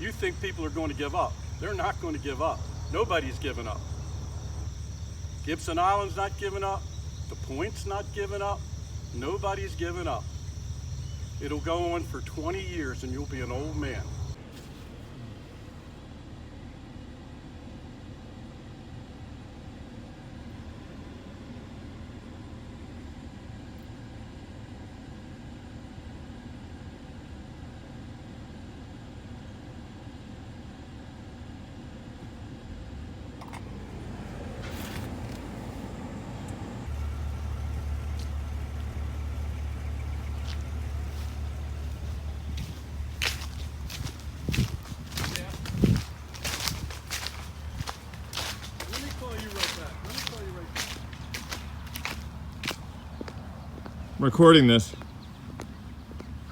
You think people are going to give up. They're not going to give up. Nobody's giving up. Gibson Island's not giving up. The Point's not giving up. Nobody's giving up. It'll go on for 20 years and you'll be an old man. I'm recording this.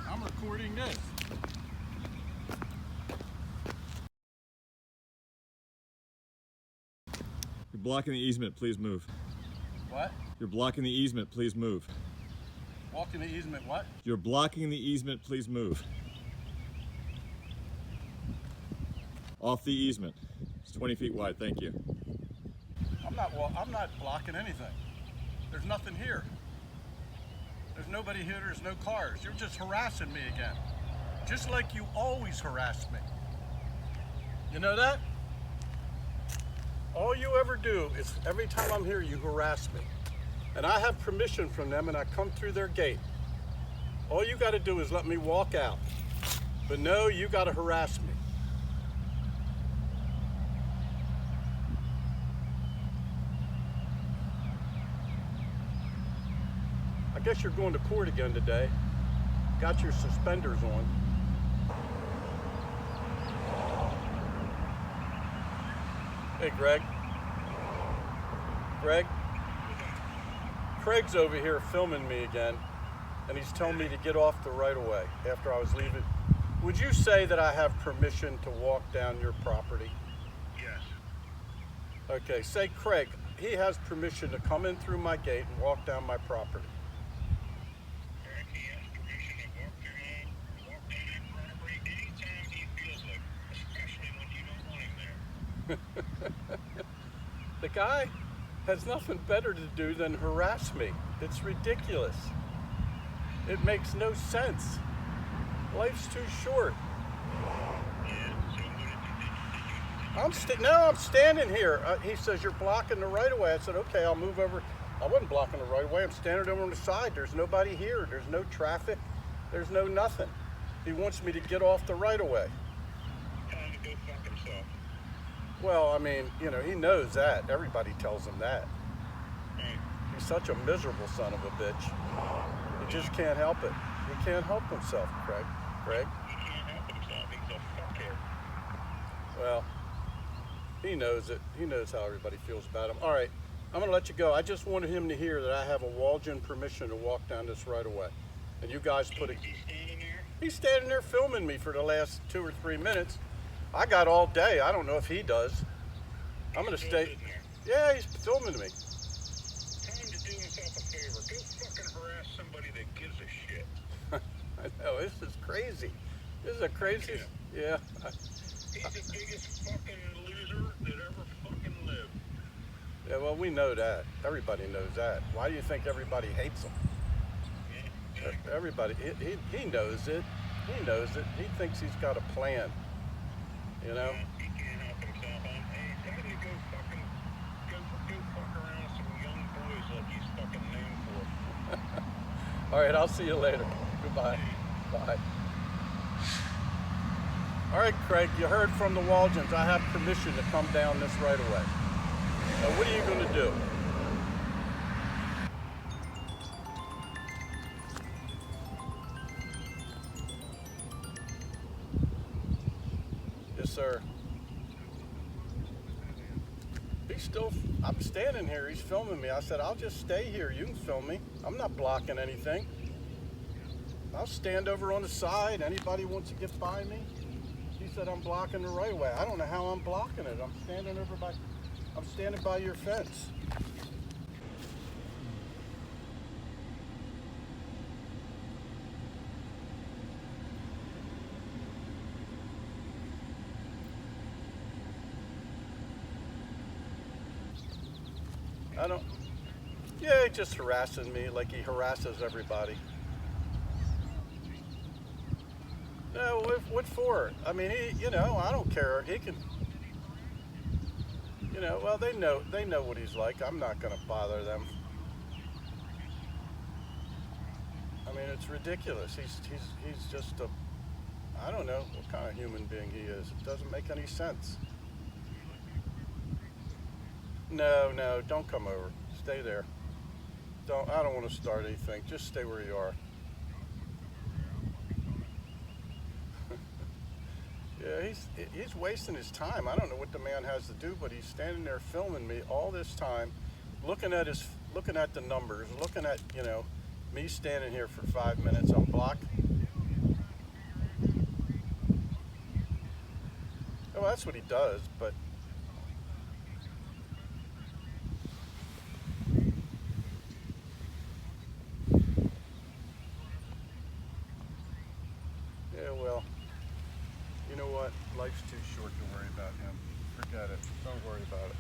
I'm recording this. You're blocking the easement, please move. What? You're blocking the easement, please move. Walking the easement, what? You're blocking the easement, please move. Off the easement. It's 20 feet wide, thank you. I'm not blocking anything. There's nothing here. There's nobody here, there's no cars. You're just harassing me again. Just like you always harass me. You know that? All you ever do is every time I'm here, you harass me. And I have permission from them and I come through their gate. All you gotta do is let me walk out. But no, you gotta harass me. I guess you're going to court again today. Got your suspenders on. Hey, Greg. Greg? Craig's over here filming me again, and he's telling me to get off the right of way after I was leaving. Would you say that I have permission to walk down your property? Yes. Okay, say Craig, he has permission to come in through my gate and walk down my property. He has permission to walk down that property anytime he feels like, especially when you don't want him there. The guy has nothing better to do than harass me. It's ridiculous. It makes no sense. Life's too short. Yeah, so what did you I'm standing here. He says, you're blocking the right of way. I said, okay, I'll move over. I wasn't blocking the right of way. I'm standing over on the side. There's nobody here. There's no traffic. There's no nothing. He wants me to get off the right of way. tell him to go fuck himself? Well, I mean, you know, he knows that. Everybody tells him that. Right. He's such a miserable son of a bitch. He just can't help it. He can't help himself, Craig. Greg? He can't help himself. He's a fuckhead. Well, he knows it. He knows how everybody feels about him. All right, I'm going to let you go. I just wanted him to hear that I have a Waltjen permission to walk down this right away. And you guys put it. Is he standing there? He's standing there filming me for the last 2 or 3 minutes. I got all day. I don't know if he does. I'm going to stay. Yeah, he's filming me. Tell him to do himself a favor. Go fucking harass somebody that gives a shit. I know, this is crazy. This is a crazy. Yeah. He's the biggest fucking loser that ever fucking lived. Yeah, well, we know that. Everybody knows that. Why do you think everybody hates him? Yeah. Everybody, he knows it. He knows it. He thinks he's got a plan. You know? He can't help himself. Hey, tell him to go fucking go fuck around with some young boys like he's fucking known for. All right, I'll see you later. Goodbye. Bye. All right, Craig, you heard from the Waltjens. I have permission to come down this right away. Now, what are you going to do? Yes, sir. I'm standing here. He's filming me. I said, I'll just stay here. You can film me. I'm not blocking anything. I'll stand over on the side. Anybody wants to get by me? He said I'm blocking the right way. I don't know how I'm blocking it. I'm standing by your fence. I don't. Yeah, he's just harassing me like he harasses everybody. No, what for? I mean, I don't care. He can, well, they know what he's like. I'm not gonna bother them. I mean, it's ridiculous. He's just a, I don't know what kind of human being he is. It doesn't make any sense. No, don't come over. Stay there. I don't want to start anything. Just stay where you are. Yeah, he's wasting his time. I don't know what the man has to do, but he's standing there filming me all this time, looking at the numbers, looking at, me standing here for 5 minutes. I'm blocked. Well, that's what he does, but yeah, well, you know what? Life's too short to worry about him. Forget it. Don't worry about it.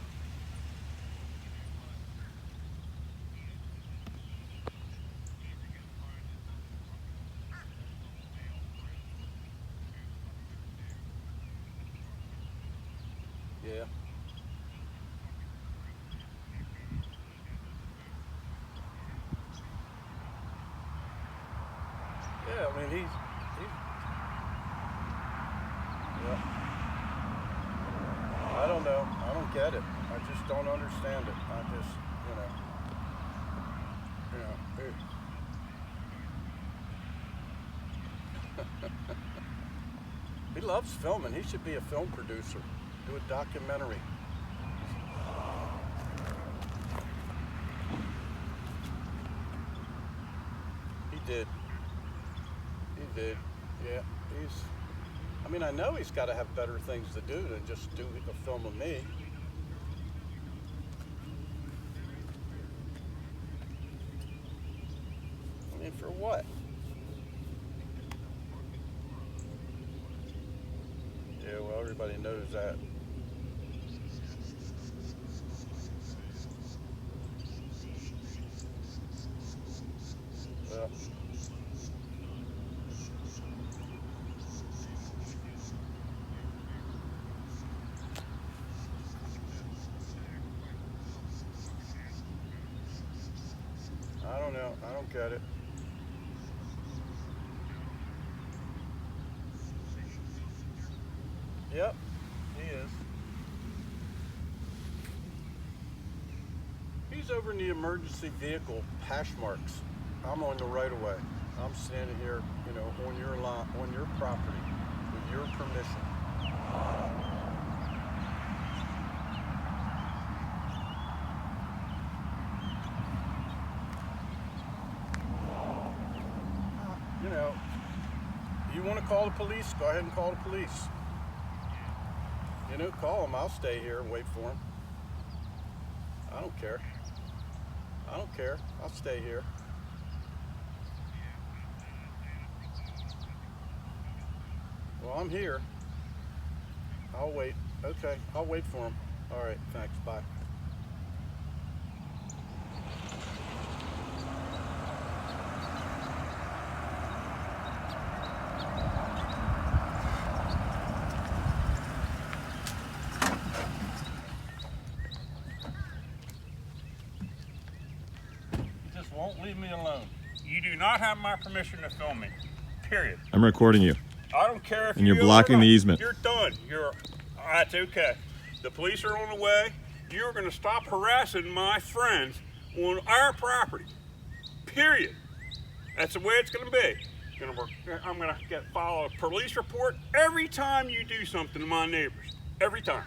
Yeah. Yeah, I mean, he's yeah. I don't know. I don't get it. I just don't understand it. I just, it, he loves filming. He should be a film producer, do a documentary. He did. Yeah. I mean, I know he's got to have better things to do than just do a film of me. I mean, for what? Yeah, well, everybody knows that. Well, I don't know. I don't get it. Yep, he is. He's over in the emergency vehicle hash marks. I'm on the right of way. I'm standing here, on your lot, on your property, with your permission. You want to call the police? Go ahead and call the police. Call them. I'll stay here and wait for them. I don't care. I'll stay here. Well, I'm here. I'll wait. Okay, I'll wait for them. All right, thanks. Bye. Won't leave me alone. You do not have my permission to film me. Period. I'm recording you. I don't care if and you're blocking the easement. You're done. That's okay. The police are on the way. You're going to stop harassing my friends on our property. Period. That's the way it's going to be. I'm going to file a police report every time you do something to my neighbors. Every time.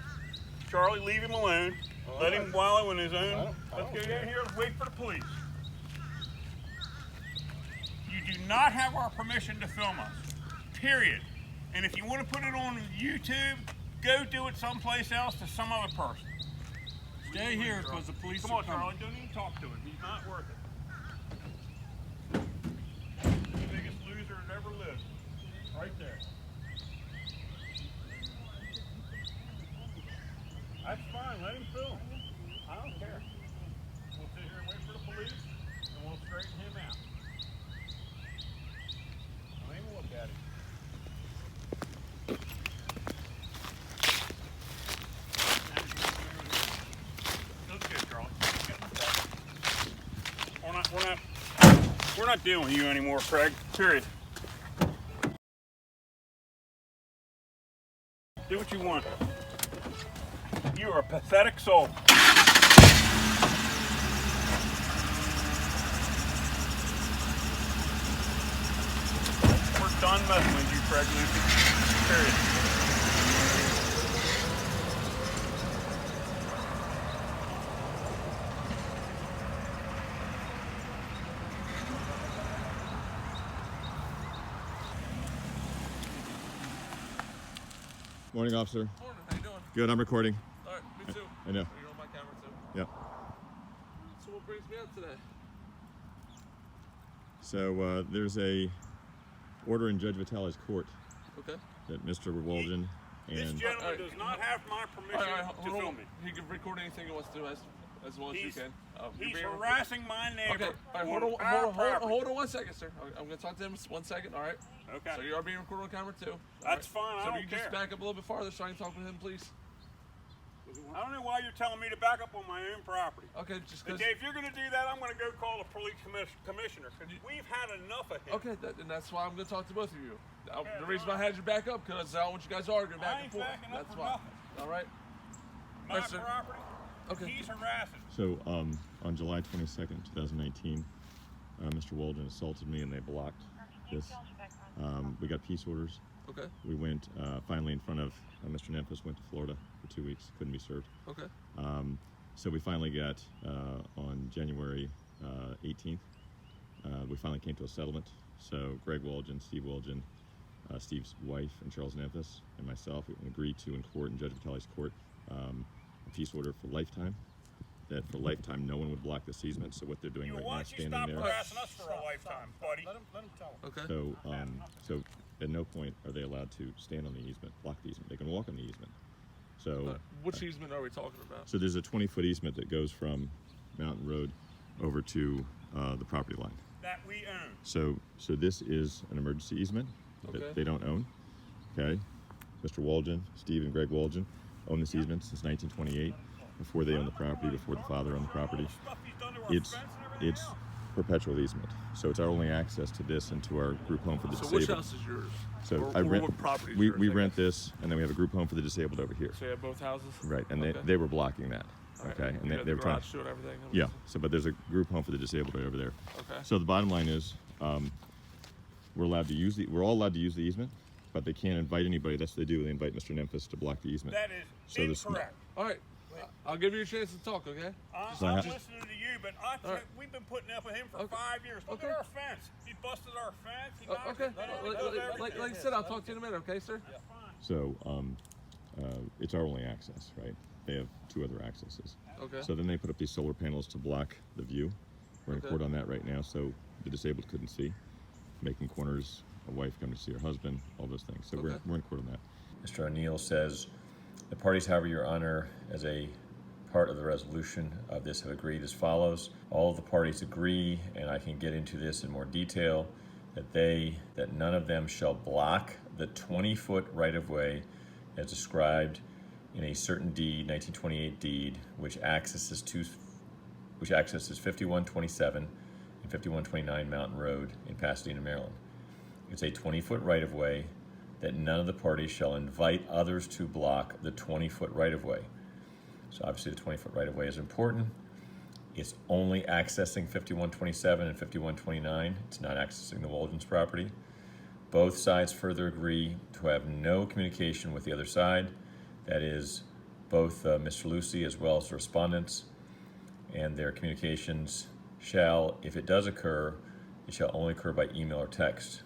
Charlie, leave him alone. Let him wallow in his own. Let's go down here and wait for the police. You do not have our permission to film us. Period. And if you want to put it on YouTube, go do it someplace else to some other person. Stay here because the police Come are on, coming. Charlie, don't even talk to him. He's not worth it. The biggest loser that ever lived. Right there. That's fine, let him film. I don't care. We'll sit here and wait for the police, and we'll straighten him out. Don't even look at him. That's good, Charlie. We're not dealing with you anymore, Craig. Period. Do what you want. You are a pathetic soul. We're done messing with you, Craig Lucy. Period. Morning, officer. Morning, how you doing? Good, I'm recording. All right, me too. I know. You're on my camera too. Yep. So what brings me out today? So there's a order in Judge Vitale's court Okay. that Mr. Waltjen This and gentleman does not have my permission to hold film on. me. He can record anything he wants to as long as you can. You're He's being harassing my neighbor. Okay, all right, hold on 1 second, sir. I'm going to talk to him 1 second, all right? Okay. So you are being recorded on camera too. All That's right. fine, I So don't you care. just back up a little bit farther so I can talk with him, please? I don't know why you're telling me to back up on my own property. Okay, just because... Okay, if you're going to do that, I'm going to go call the police commissioner. Because we've had enough of him. Okay, and that's why I'm going to talk to both of you. Okay, The reason I had you back up because I don't want you guys arguing back I and ain't forth. backing up That's for why. nothing. All right? My Yes, sir. property, Okay. he's harassing. so on July 22nd, 2019, Mr. Waltjen assaulted me and they blocked this. We got peace orders. Okay. We went finally in front of Mr. Nemphos, went to Florida for 2 weeks, couldn't be served. Okay. So we finally got, on January 18th, we finally came to a settlement. So Greg Waltjen, Steve Waltjen, Steve's wife, and Charles Nemphos, and myself, we agreed to in court, in Judge Vitale's court, a peace order for lifetime. That for lifetime, no one would block this easement. So what they're doing right Why now, don't you standing stop there. harassing us for a lifetime, buddy? Let him tell him. Okay. So at no point are they allowed to stand on the easement, block the easement. They can walk on the easement. So Which easement are we talking about? so there's a 20-foot easement that goes from Mountain Road over to the property line. That we own. So this is an emergency easement Okay. that they don't own. Okay, Mr. Waltjen, Steve and Greg Waltjen own this easement since 1928. Before they owned the property, before the father owned the property, Stuff he's done to our it's fence and everything it's else. perpetual easement. So it's our only access to this and to our group home for the So disabled. which house is yours? So or, I or rent. what property is We yours, I rent guess? this, and then we have a group home for the disabled over here. So you have both houses? Right, and Okay. they were blocking that. All right. Okay, and You they got were the trying. garage too and everything? Yeah. So, but there's a group home for the disabled right over there. Okay. So the bottom line is, we're allowed to use we're all allowed to use the easement, but they can't invite anybody. That's what they do. They invite Mr. Nemphos to block the easement. That is So this- incorrect. All right. I'll give you a chance to talk, okay? I'm So I- listening to you, but right. we've been putting up with him for Okay. 5 years. Look Okay. at our fence. He busted our fence. He knocked Okay. it down. He Like, does like, everything. like I said, I'll talk to you in a minute, okay, sir? So it's our only access, right? They have two other accesses. Okay. So then they put up these solar panels to block the view. We're in Okay. court on that right now, so the disabled couldn't see, making corners. A wife coming to see her husband, all those things. So Okay. we're in court on that. Mr. O'Neill says, the parties, however, Your Honor, as a part of the resolution of this have agreed as follows. All of the parties agree, and I can get into this in more detail, that none of them shall block the 20-foot right-of-way as described in a certain deed, 1928 deed, which accesses 5127 and 5129 Mountain Road in Pasadena, Maryland. It's a 20-foot right-of-way that none of the parties shall invite others to block the 20-foot right-of-way. So obviously the 20-foot right-of-way is important. It's only accessing 5127 and 5129. It's not accessing the Waltjen's property. Both sides further agree to have no communication with the other side. That is both Mr. Lucy as well as the respondents. And their communications shall, if it does occur, it shall only occur by email or text.